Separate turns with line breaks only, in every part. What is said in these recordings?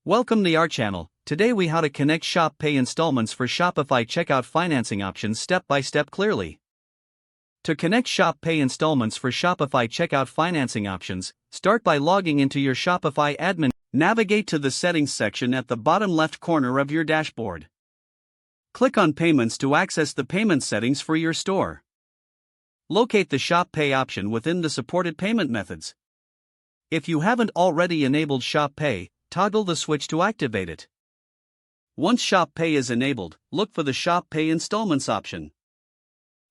Welcome to our channel. Today we how to connect Shop Pay Installments for Shopify checkout financing options step by step clearly. To connect Shop Pay Installments for Shopify checkout financing options, start by logging into your Shopify admin. Navigate to the settings section at the bottom left corner of your dashboard. Click on Payments to access the payment settings for your store. Locate the Shop Pay option within the supported payment methods. If you haven't already enabled Shop Pay, toggle the switch to activate it. Once Shop Pay is enabled, look for the Shop Pay Installments option.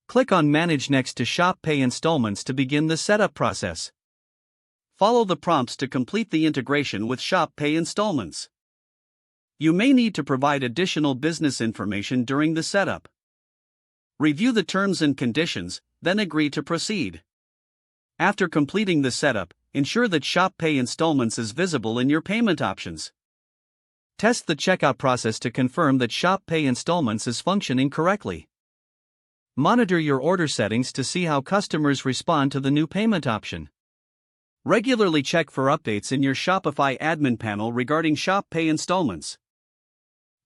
Click on Manage next to Shop Pay Installments to begin the setup process. Follow the prompts to complete the integration with Shop Pay Installments. You may need to provide additional business information during the setup. Review the terms and conditions, then agree to proceed. After completing the setup, ensure that Shop Pay Installments is visible in your payment options. Test the checkout process to confirm that Shop Pay Installments is functioning correctly. Monitor your order settings to see how customers respond to the new payment option. Regularly check for updates in your Shopify admin panel regarding Shop Pay Installments.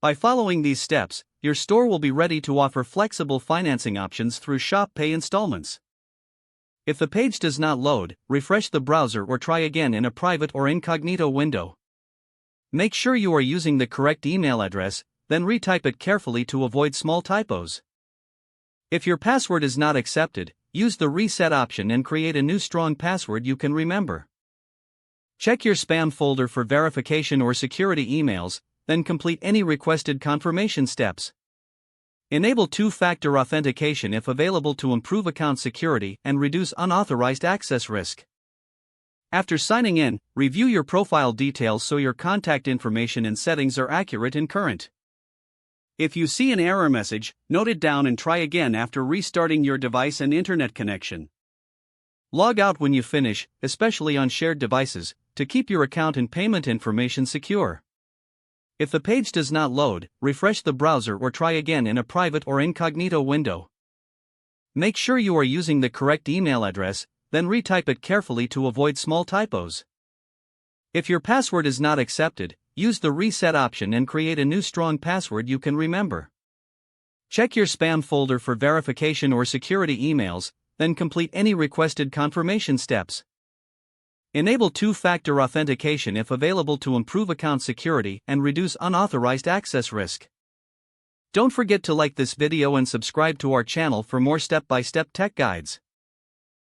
By following these steps, your store will be ready to offer flexible financing options through Shop Pay Installments. If the page does not load, refresh the browser or try again in a private or incognito window. Make sure you are using the correct email address, then retype it carefully to avoid small typos. If your password is not accepted, use the reset option and create a new strong password you can remember. Check your spam folder for verification or security emails, then complete any requested confirmation steps. Enable two-factor authentication if available to improve account security and reduce unauthorized access risk. After signing in, review your profile details so your contact information and settings are accurate and current. If you see an error message, note it down and try again after restarting your device and internet connection. Log out when you finish, especially on shared devices, to keep your account and payment information secure. If the page does not load, refresh the browser or try again in a private or incognito window. Make sure you are using the correct email address, then retype it carefully to avoid small typos. If your password is not accepted, use the reset option and create a new strong password you can remember. Check your spam folder for verification or security emails, then complete any requested confirmation steps. Enable two-factor authentication if available to improve account security and reduce unauthorized access risk. Don't forget to like this video and subscribe to our channel for more step-by-step tech guides.